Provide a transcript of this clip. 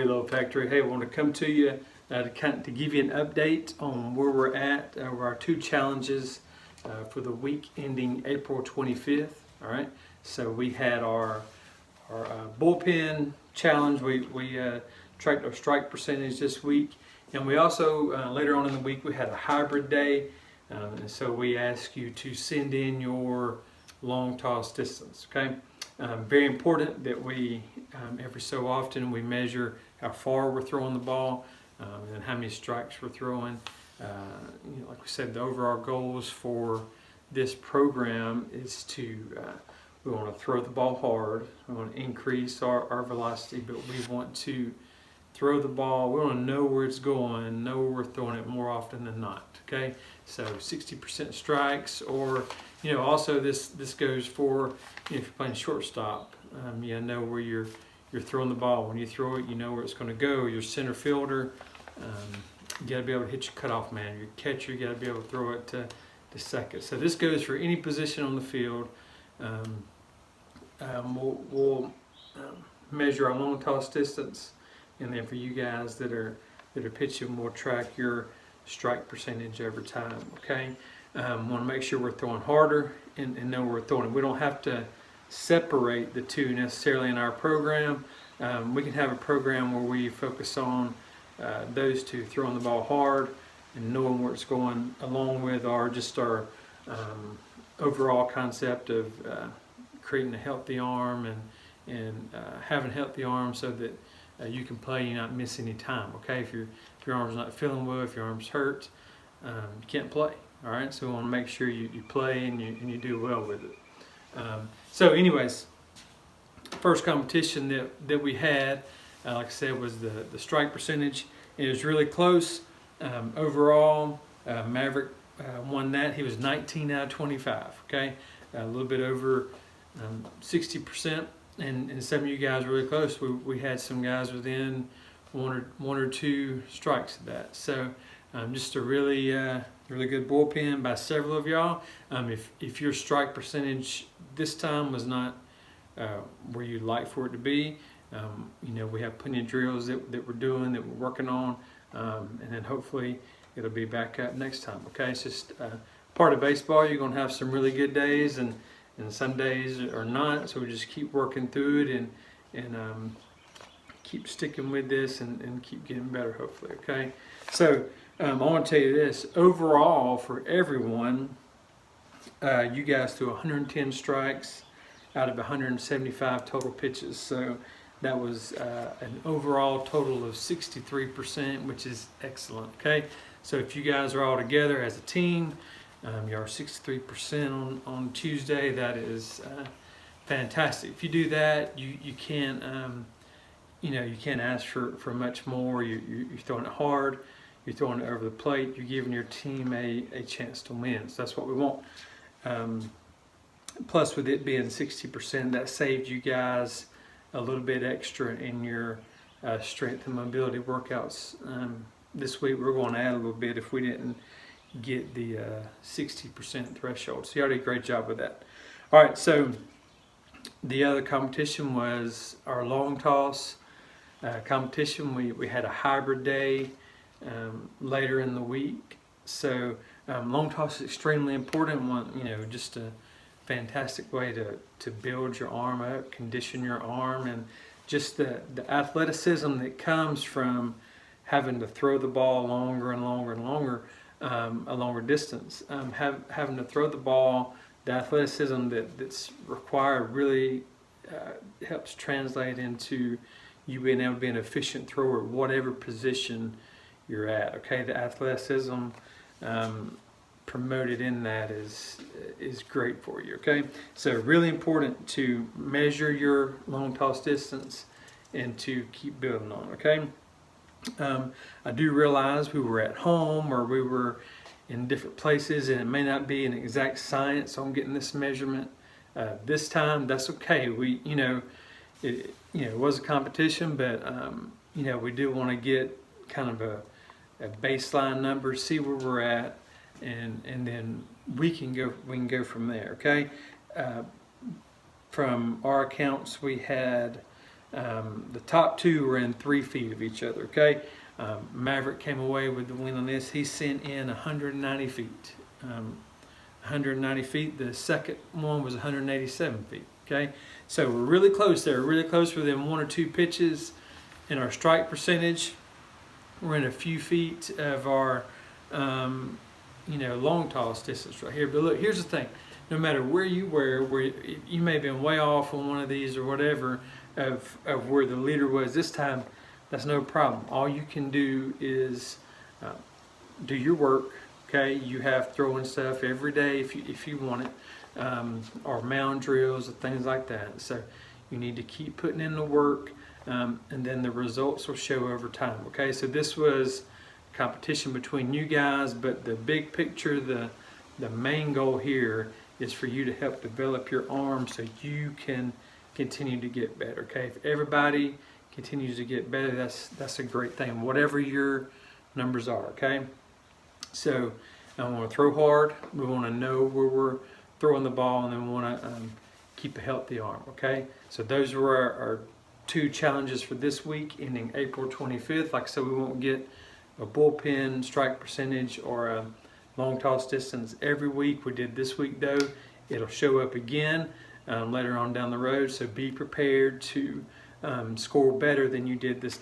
Velo Factory. Hey, I want to come to you to give you an update on where we're at over our two challenges for the week ending April 25th. All right, so we had our bullpen challenge. We tracked our strike percentage this week, and we also later on in the week we had a hybrid day, and so we ask you to send in your long toss distance. Okay. Very important that we, every so often, we measure how far we're throwing the ball and how many strikes we're throwing. Like we said, the overall goals for this program is we want to throw the ball hard, we want to increase our velocity, but we want to throw the ball, we want to know where it's going, know where we're throwing it more often than not. Okay, so 60% strikes, or also this goes for if you're playing shortstop, you know where you're throwing the ball. When you throw it, you know where it's going to go. Your center fielder, you got to be able to hit your cutoff man. Your catcher, you got to be able to throw it to second. So this goes for any position on the field. We'll measure our long toss distance, and then for you guys that are pitching, we'll track your strike percentage over time. Okay, want to make sure we're throwing harder and know where we're throwing. We don't have to separate the two necessarily in our program. We can have a program where we focus on those two, throwing the ball hard and knowing where it's going, along with our overall concept of creating a healthy arm and having a healthy arm so that you can play, you not miss any time. Okay, if your arm's not feeling well, if your arm's hurt, you can't play. All right, so we want to make sure you play and you do well with it. So anyways, first competition that we had, like I said, was the strike percentage. It was really close. Overall, Maverick won that. He was 19 out of 25. Okay, a little bit over 60%, and some of you guys were really close. We had some guys within one or two strikes of that. So just a really good bullpen by several of y'all. If your strike percentage this time was not where you'd like for it to be, we have plenty of drills that we're doing, that we're working on, and then hopefully it'll be back up next time. Okay, it's just part of baseball. You're going to have some really good days, and some days are not. So we just keep working through it and keep sticking with this and keep getting better, hopefully. Okay, so I want to tell you this. Overall, for everyone, you guys threw 110 strikes out of 175 total pitches. So that was an overall total of 63%, which is excellent. Okay, so if you guys are all together as a team, you are 63% on Tuesday. That is fantastic. If you do that, you can't you can't ask for much more. You're throwing it hard. You're throwing it over the plate. You're giving your team a chance to win. So that's what we want. Plus, with it being 60%, that saved you guys a little bit extra in your strength and mobility workouts. This week we're going to add a little bit if we didn't get the 60% threshold. So you already did a great job with that. All right, so the other competition was our long toss competition. We had a hybrid day later in the week. So long toss is extremely important. Just a fantastic way to build your arm up, condition your arm, and just the athleticism that comes from having to throw the ball longer and longer and longer, a longer distance. Having to throw the ball, the athleticism that's required really helps translate into you being able to be an efficient thrower, whatever position you're at. Okay, the athleticism promoted in that is great for you. Okay, so really important to measure your long toss distance and to keep building on. Okay, I do realize we were at home or we were in different places, and it may not be an exact science on getting this measurement this time. That's okay. It was a competition, but we do want to get kind of a baseline number, see where we're at, and then we can go from there. Okay, from our accounts, we had The top two were in 3 feet of each other. Okay, Maverick came away with the win on this. He sent in 190 feet. 190 feet. The second one was 187 feet. Okay, so we're really close there. Really close within 1 or 2 pitches. In our strike percentage, we're in a few feet of our long toss distance right here. But look, here's the thing: no matter where you were, where you may have been way off on one of these or whatever of where the leader was this time, that's no problem. All you can do is do your work. Okay, you have throwing stuff every day if you want it, or mound drills and things like that. So you need to keep putting in the work, and then the results will show over time. Okay, so this was competition between you guys, but the big picture, the main goal here is for you to help develop your arm so you can continue to get better. Okay, if everybody continues to get better, that's a great thing, whatever your numbers are. Okay, so I want to throw hard. We want to know where we're throwing the ball, and then we want to keep a healthy arm. Okay, so those were our 2 challenges for this week, ending April 25th. Like I said, we won't get a bullpen strike percentage or a long toss distance every week. We did this week though. It'll show up again later on down the road, so be prepared to score better than you did this